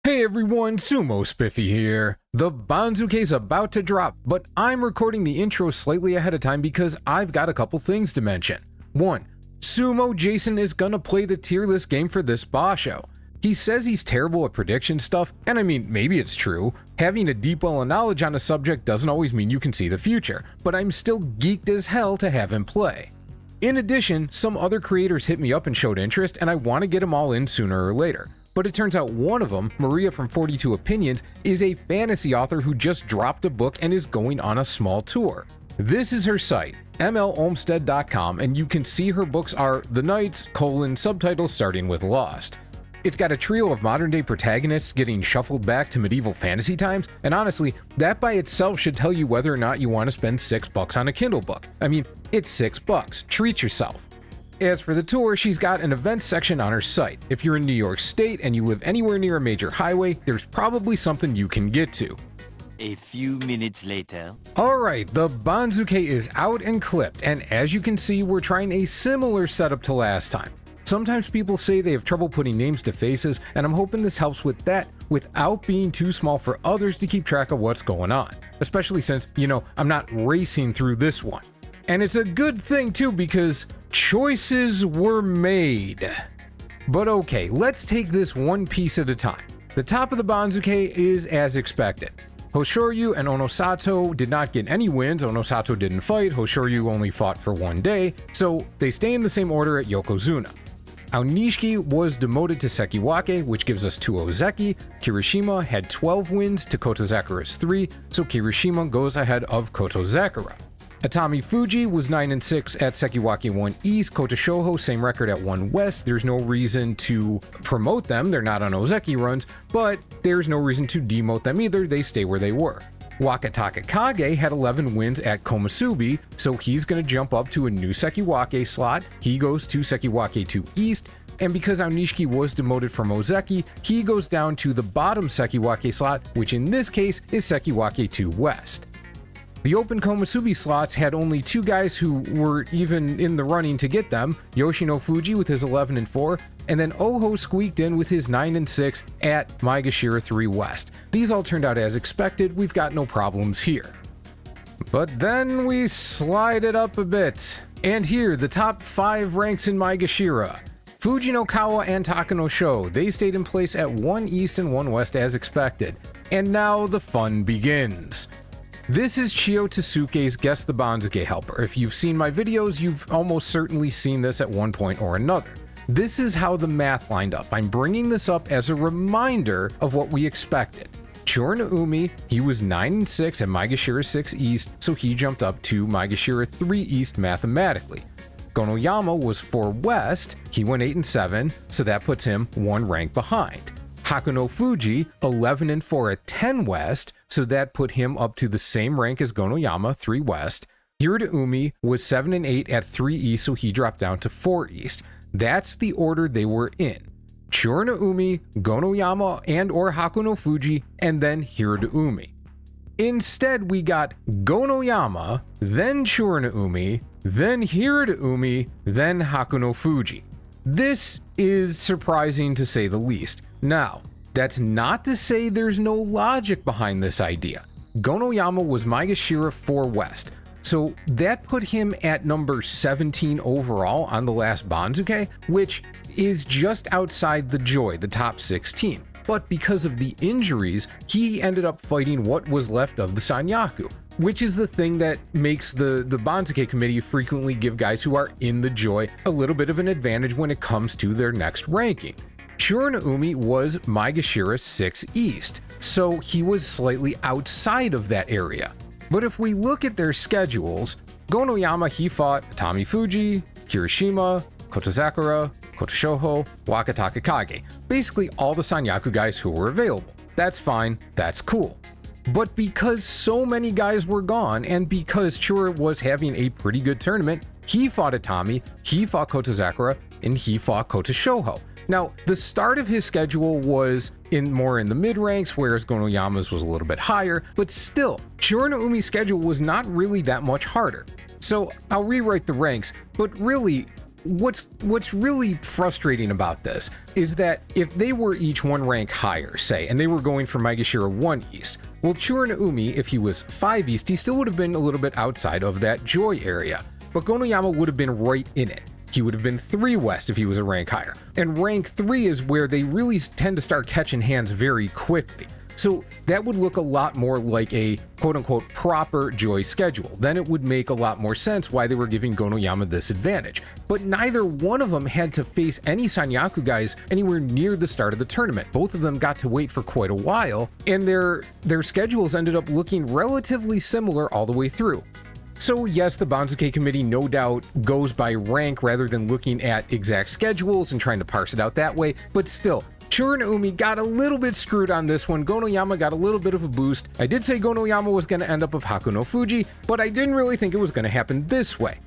Hey everyone, Sumo Spiffy here. The Banzuke's about to drop, but I'm recording the intro slightly ahead of time because I've got a couple things to mention. 1. Sumo Jason is gonna play the tier list game for this basho. He says he's terrible at prediction stuff, and I mean, maybe it's true. Having a deep well of knowledge on a subject doesn't always mean you can see the future, but I'm still geeked as hell to have him play. In addition, some other creators hit me up and showed interest, and I want to get them all in sooner or later. But it turns out one of them, Maria from 42 Opinions, is a fantasy author who just dropped a book and is going on a small tour. This is her site, mlolmstead.com, and you can see her books are The Knights, subtitles starting with Lost. It's got a trio of modern-day protagonists getting shuffled back to medieval fantasy times, and honestly, that by itself should tell you whether or not you want to spend $6 on a Kindle book. I mean, it's $6. Treat yourself. As for the tour, she's got an events section on her site. If you're in New York State and you live anywhere near a major highway, there's probably something you can get to. A few minutes later. Alright, the Banzuke is out and clipped, and as you can see, we're trying a similar setup to last time. Sometimes people say they have trouble putting names to faces, and I'm hoping this helps with that without being too small for others to keep track of what's going on. Especially since, I'm not racing through this one. And it's a good thing too because choices were made. But okay, let's take this one piece at a time. The top of the Banzuke is as expected. Hoshoryu and Onosato did not get any wins. Onosato didn't fight, Hoshoryu only fought for one day, so they stay in the same order at Yokozuna. Aonishiki was demoted to Sekiwake, which gives us 2 Ozeki. Kirishima had 12 wins to Kotozakura's 3, so Kirishima goes ahead of Kotozakura. Atami Fuji was 9-6 at Sekiwake 1 East, Kota Shoho same record at 1 West. There's no reason to promote them, they're not on Ozeki runs, but there's no reason to demote them either, they stay where they were. Wakataka Kage had 11 wins at Komusubi, so he's going to jump up to a new Sekiwake slot. He goes to Sekiwake 2 East, and because Aonishiki was demoted from Ozeki, he goes down to the bottom Sekiwake slot, which in this case is Sekiwake 2 West. The open Komusubi slots had only 2 guys who were even in the running to get them, Yoshino Fuji with his 11-4, and then Oho squeaked in with his 9-6 at Magashira 3 West. These all turned out as expected, we've got no problems here. But then we slide it up a bit, and here the top 5 ranks in Magashira. Fujinokawa and Takanosho, they stayed in place at 1 East and 1 West as expected. And now the fun begins. This is Chiyo Tsuke's Guess the Banzuke helper. If you've seen my videos, you've almost certainly seen this at one point or another. This is how the math lined up. I'm bringing this up as a reminder of what we expected. Churinaumi, he was 9-6 at Magashira 6 East, so he jumped up to Magashira 3 East mathematically. Gonoyama was 4 West, he went 8-7, so that puts him 1 rank behind. Hakuno Fuji, 11-4 at 10 West, so that put him up to the same rank as Gonoyama, 3 West. Hiradaumi was 7-8 at 3 East, so he dropped down to 4 East. That's the order they were in. Churinaumi, Gonoyama, and or Hakuno Fuji, and then Hiradaumi. Instead, we got Gonoyama, then Churinaumi, then Hiradaumi, then Hakuno Fuji. This is surprising to say the least. Now, that's not to say there's no logic behind this idea. Gonoyama was Magashira 4 West, so that put him at number 17 overall on the last Banzuke, which is just outside the Joy, the top 16. But because of the injuries, he ended up fighting what was left of the Sanyaku, which is the thing that makes the Banzuke committee frequently give guys who are in the Joy a little bit of an advantage when it comes to their next ranking. Churinaumi was Magashira 6 East, so he was slightly outside of that area. But if we look at their schedules, Gonoyama he fought Atami Fuji, Kirishima, Kotozakura, Kota Shoho, Wakataka Kage, basically all the Sanyaku guys who were available. That's fine, that's cool. But because so many guys were gone, and because Chura was having a pretty good tournament, he fought Atami, he fought Kotozakura, and he fought Kota Shoho. Now, the start of his schedule was more in the mid-ranks, whereas Gonoyama's was a little bit higher, but still, Churinaumi's schedule was not really that much harder. So I'll rewrite the ranks, but really, what's really frustrating about this is that if they were each one rank higher, say, and they were going for Magashira 1 East, well, Chura, if he was 5 East, he still would have been a little bit outside of that Joy area, but Gonoyama would have been right in it. He would have been 3 West if he was a rank higher, and rank 3 is where they really tend to start catching hands very quickly. So that would look a lot more like a quote-unquote proper Joy schedule. Then it would make a lot more sense why they were giving Gonoyama this advantage. But neither one of them had to face any Sanyaku guys anywhere near the start of the tournament. Both of them got to wait for quite a while, and their schedules ended up looking relatively similar all the way through. So yes, the Banzuke committee no doubt goes by rank rather than looking at exact schedules and trying to parse it out that way, but still, Chura got a little bit screwed on this one. Gonoyama got a little bit of a boost. I did say Gonoyama was going to end up with Hakuno Fuji, but I didn't really think it was going to happen this way.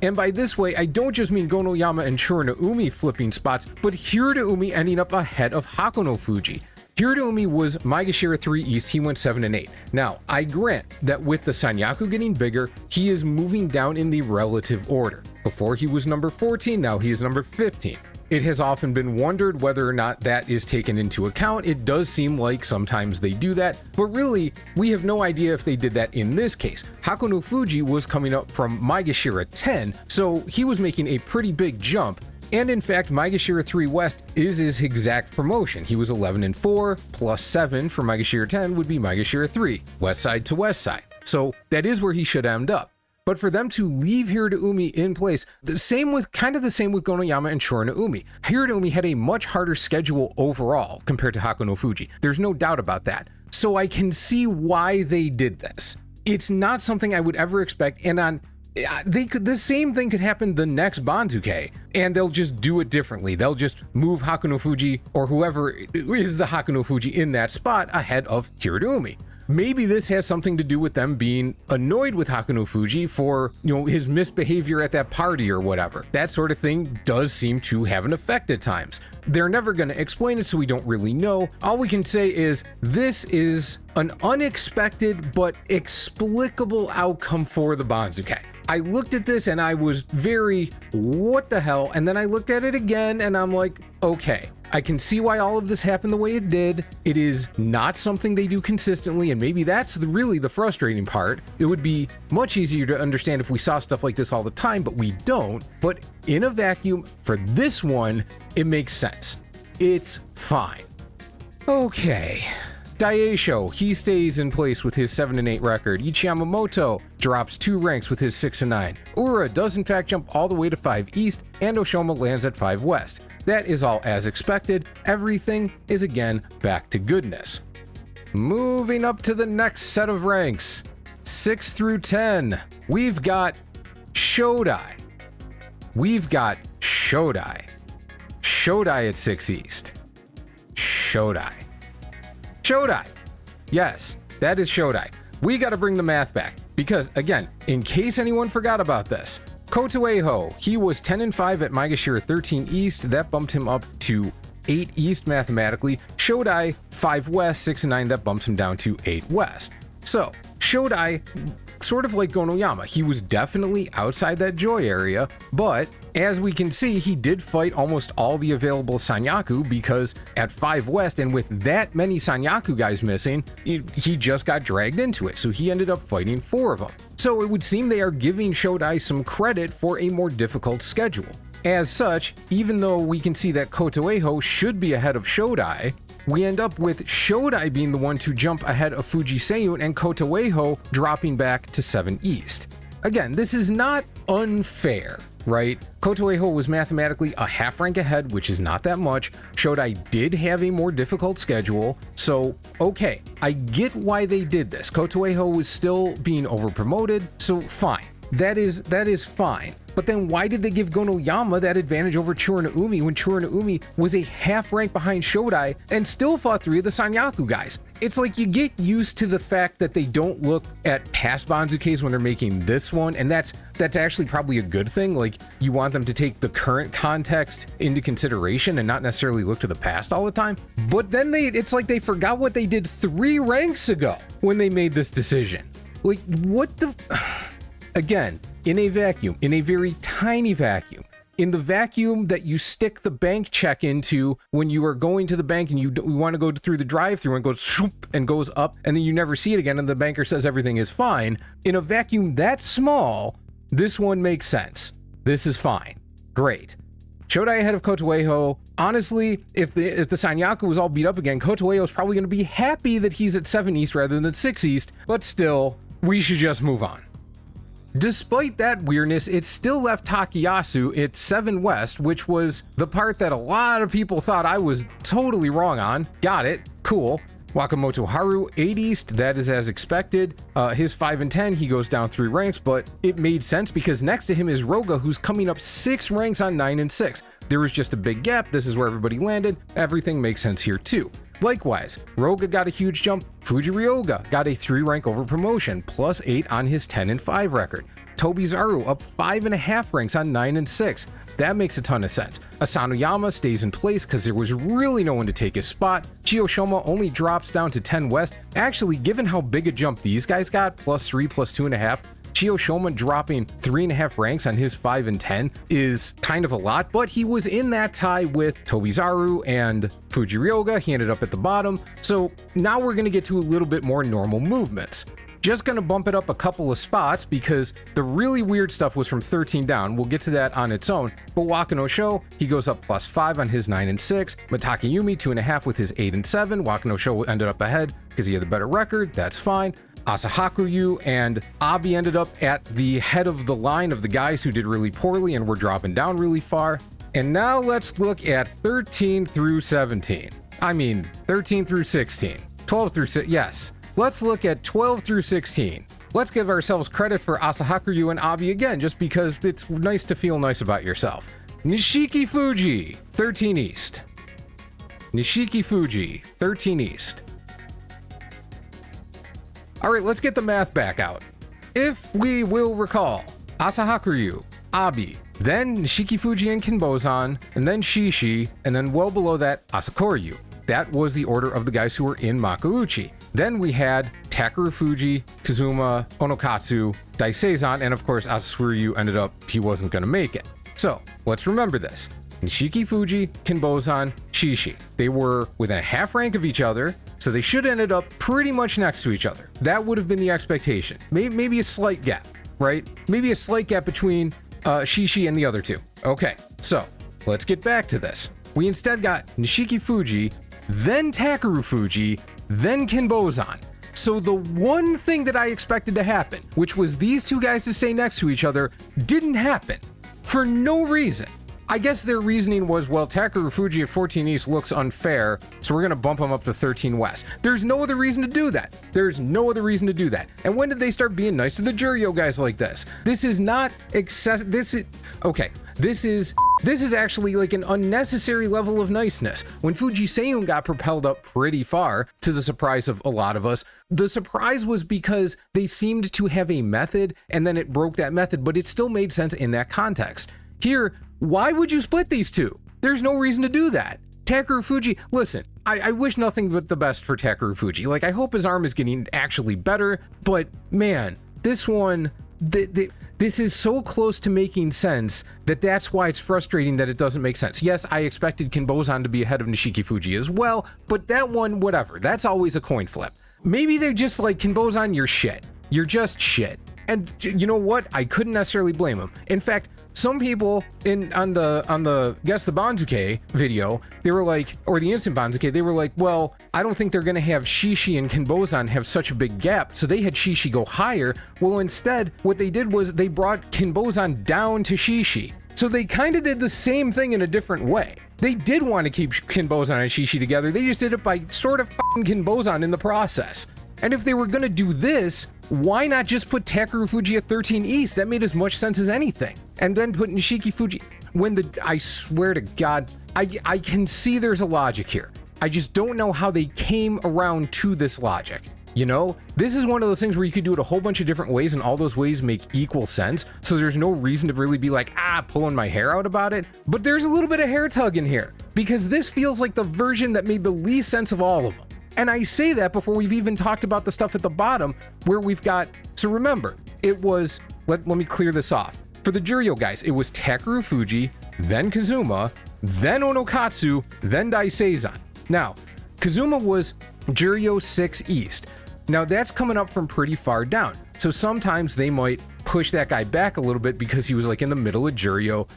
And by this way, I don't just mean Gonoyama and Chura flipping spots, but Hirota ending up ahead of Hakuno Fuji. Hirota was Magashira 3 East, he went 7 and 8. Now, I grant that with the Sanyaku getting bigger, he is moving down in the relative order. Before he was number 14, now he is number 15. It has often been wondered whether or not that is taken into account. It does seem like sometimes they do that, but really, we have no idea if they did that in this case. Hakuno Fuji was coming up from Magashira 10, so he was making a pretty big jump. And in fact, Magashira 3 West is his exact promotion. He was 11 and 4, plus 7 for Magashira 10 would be Magashira 3, West Side to West Side. So that is where he should end up. But for them to leave Hirota in place, the same with Gonoyama and Chura. Hirota had a much harder schedule overall compared to Hakuno Fuji. There's no doubt about that. So I can see why they did this. It's not something I would ever expect, and the same thing could happen the next Banzuke, and they'll just do it differently. They'll just move Hakuno Fuji or whoever is the Hakuno Fuji in that spot ahead of Hirota. Maybe this has something to do with them being annoyed with Hakuno Fuji for, his misbehavior at that party or whatever. That sort of thing does seem to have an effect at times. They're never going to explain it, so we don't really know. All we can say is this is an unexpected but explicable outcome for the Banzuke. I looked at this and I was very, what the hell? And then I looked at it again and I'm like, okay, I can see why all of this happened the way it did. It is not something they do consistently, and maybe that's really the frustrating part. It would be much easier to understand if we saw stuff like this all the time, but we don't. But in a vacuum, for this one, it makes sense. It's fine. Okay. Daisho, he stays in place with his 7 and 8 record. Ichiyamamoto drops 2 ranks with his 6 and 9. Ura does in fact jump all the way to 5 East, and Oshoma lands at 5 West. That is all as expected. Everything is again back to goodness. Moving up to the next set of ranks, 6 through 10, we've got Shodai. We've got Shodai. Shodai at 6 East. Shodai. Shodai. Yes, that is Shodai. We got to bring the math back because, again, in case anyone forgot about this, Kotoeho, he was 10 and 5 at Magashira 13 East. That bumped him up to 8 East mathematically. Shodai, 5 West, 6 and 9. That bumps him down to 8 West. So, Shodai, sort of like Gonoyama, he was definitely outside that Joy area, but as we can see, he did fight almost all the available Sanyaku because at 5 West and with that many Sanyaku guys missing, he just got dragged into it, so he ended up fighting 4 of them. So it would seem they are giving Shodai some credit for a more difficult schedule. As such, even though we can see that Kotoeho should be ahead of Shodai, we end up with Shodai being the one to jump ahead of Fujiseiyun and Kotoeho dropping back to 7 East. Again, this is not unfair, right? Kotoeho was mathematically a half rank ahead, which is not that much. Shodai did have a more difficult schedule, so okay, I get why they did this. Kotoeho was still being overpromoted, so fine. That is fine. But then why did they give Gonoyama that advantage over Chura when Chura was a half rank behind Shodai and still fought 3 of the Sanyaku guys? It's like you get used to the fact that they don't look at past Banzukes when they're making this one, and that's actually probably a good thing. Like, you want them to take the current context into consideration and not necessarily look to the past all the time. But then it's like they forgot what they did 3 ranks ago when they made this decision. Like, what the... Again, in a vacuum, in a very tiny vacuum, in the vacuum that you stick the bank check into when you are going to the bank and you want to go through the drive-through and goes shoop and goes up and then you never see it again and the banker says everything is fine. In a vacuum that small, this one makes sense. This is fine. Great. Shodai ahead of Kotoeho. Honestly, if the Sanyaku was all beat up again, Kotoeho is probably going to be happy that he's at 7 East rather than 6 East, but still, we should just move on. Despite that weirdness, it still left Takayasu at 7 West, which was the part that a lot of people thought I was totally wrong on. Got it. Cool. Wakamoto Haru, 8 East, that is as expected. His 5 and 10, he goes down 3 ranks, but it made sense because next to him is Roga, who's coming up 6 ranks on 9 and 6. There was just a big gap. This is where everybody landed. Everything makes sense here too. Likewise, Roga got a huge jump. Fujiryoga got a 3 rank over promotion, plus 8 on his 10 and 5 record. Tobizaru up 5.5 ranks on 9 and 6. That makes a ton of sense. Asanoyama stays in place because there was really no one to take his spot. Chiyoshima only drops down to 10 West. Actually, given how big a jump these guys got, plus 3, plus 2.5, Chiyoshima dropping 3.5 ranks on his 5 and 10 is kind of a lot, but he was in that tie with Tobizaru and Fujiryoga. He ended up at the bottom. So now we're going to get to a little bit more normal movements. Just gonna bump it up a couple of spots because the really weird stuff was from 13 down. We'll get to that on its own. But Wakano Sho, he goes up plus 5 on his 9 and 6. Matakayumi 2.5 with his 8 and 7. Wakano Sho ended up ahead because he had the better record. That's fine. Asahakuyu and Abi ended up at the head of the line of the guys who did really poorly and were dropping down really far. And now let's look at 13 through 17. I mean, 13 through 16. 12 through 6, yes. Let's look at 12 through 16. Let's give ourselves credit for Asahakuyu and Abi again, just because it's nice to feel nice about yourself. Nishiki Fuji, 13 East. Nishiki Fuji, 13 East. Alright, let's get the math back out. If we will recall, Asahakuyu, Abi, then Nishiki Fuji and Kinbozan, and then Shishi, and then well below that, Asakoryu. That was the order of the guys who were in Makuuchi. Then we had Takeru Fuji, Kazuma, Onokatsu, Daiseisan, and of course Asuryu ended up, he wasn't going to make it. So let's remember this. Nishiki Fuji, Kinbozan, Shishi. They were within a half rank of each other, so they should have ended up pretty much next to each other. That would have been the expectation. Maybe a slight gap, right? Maybe a slight gap between Shishi and the other two. Okay, so let's get back to this. We instead got Nishiki Fuji, then Takeru Fuji, then Kinbozan. So the one thing that I expected to happen, which was these two guys to stay next to each other, didn't happen. For no reason. I guess their reasoning was, well, Takeru Fuji at 14 East looks unfair, so we're going to bump him up to 13 West. There's no other reason to do that. There's no other reason to do that. And when did they start being nice to the Jurio guys like this? This is not excessive. This is actually like an unnecessary level of niceness. When Fuji Seiyun got propelled up pretty far, to the surprise of a lot of us, the surprise was because they seemed to have a method and then it broke that method, but it still made sense in that context. Here, why would you split these two? There's no reason to do that. Takeru Fuji, listen, I wish nothing but the best for Takeru Fuji. Like, I hope his arm is getting actually better, but man, this one, this is so close to making sense that's why it's frustrating that it doesn't make sense. Yes, I expected Kinbozan to be ahead of Nishiki Fuji as well, but that one, whatever. That's always a coin flip. Maybe they're just like, Kinbozan, you're shit. You're just shit. And you know what? I couldn't necessarily blame him. In fact, some people on the Guess the Banzuke video, they were like, or the Instant Banzuke, they were like, well, I don't think they're going to have Shishi and Kinbozan have such a big gap, so they had Shishi go higher. Well, instead, what they did was they brought Kinbozan down to Shishi. So they kind of did the same thing in a different way. They did want to keep Kinbozan and Shishi together, they just did it by sort of f***ing Kinbozan in the process. And if they were going to do this, why not just put Takeru Fuji at 13 East? That made as much sense as anything. And then put Nishiki Fuji, I swear to God, I can see there's a logic here. I just don't know how they came around to this logic. You know, this is one of those things where you could do it a whole bunch of different ways and all those ways make equal sense. So there's no reason to really be like, pulling my hair out about it. But there's a little bit of hair tugging here because this feels like the version that made the least sense of all of them. And I say that before we've even talked about the stuff at the bottom where we've got, so remember, it was let me clear this off. For the Jurio guys, it was Takeru Fuji, then Kazuma, then Onokatsu, then Daiseisan. Now, Kazuma was Jurio 6 East. Now that's coming up from pretty far down. So sometimes they might push that guy back a little bit because he was like in the middle of Jurio.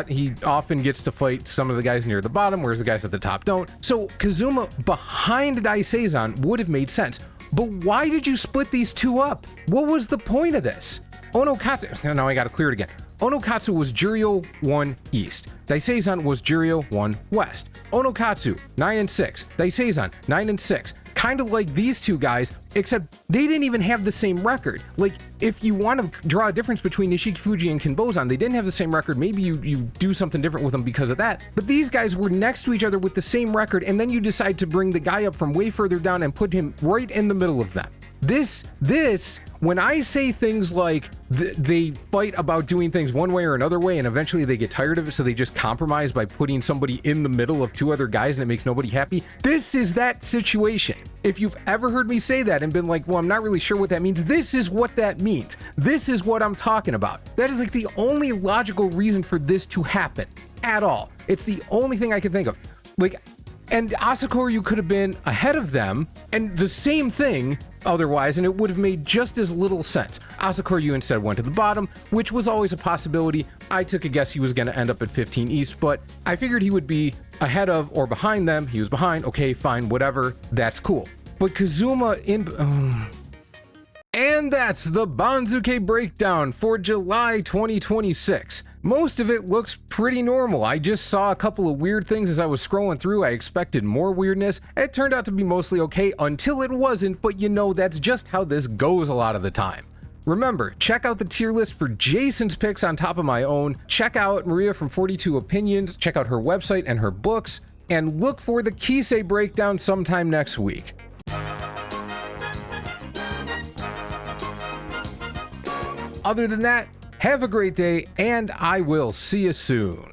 He often gets to fight some of the guys near the bottom, whereas the guys at the top don't. So Kazuma behind Daiseisan would have made sense. But why did you split these two up? What was the point of this? Onokatsu, now I gotta clear it again. Onokatsu was Jurio 1 East. Daiseisan was Jurio 1 West. Onokatsu, 9 and 6. Daiseisan, 9 and 6. Kind of like these two guys, except they didn't even have the same record. Like, if you want to draw a difference between Nishiki Fuji and Kinbozan, they didn't have the same record. Maybe you do something different with them because of that. But these guys were next to each other with the same record, and then you decide to bring the guy up from way further down and put him right in the middle of them. This, when I say things like they fight about doing things one way or another way and eventually they get tired of it, so they just compromise by putting somebody in the middle of two other guys and it makes nobody happy, this is that situation. If you've ever heard me say that and been like, well, I'm not really sure what that means, this is what that means. This is what I'm talking about. That is like the only logical reason for this to happen at all. It's the only thing I can think of. Like, and Asakoryu could have been ahead of them, and the same thing otherwise, and it would have made just as little sense. Asakoryu instead went to the bottom, which was always a possibility. I took a guess he was going to end up at 15 East, but I figured he would be ahead of or behind them. He was behind. Okay, fine, whatever. That's cool. But Kazuma in... And that's the Banzuke breakdown for July 2026. Most of it looks pretty normal. I just saw a couple of weird things as I was scrolling through. I expected more weirdness. It turned out to be mostly okay until it wasn't, but you know, that's just how this goes a lot of the time. Remember, check out the tier list for Jason's picks on top of my own. Check out Maria from 42 Opinions. Check out her website and her books. And look for the Kisei breakdown sometime next week. Other than that, have a great day, and I will see you soon.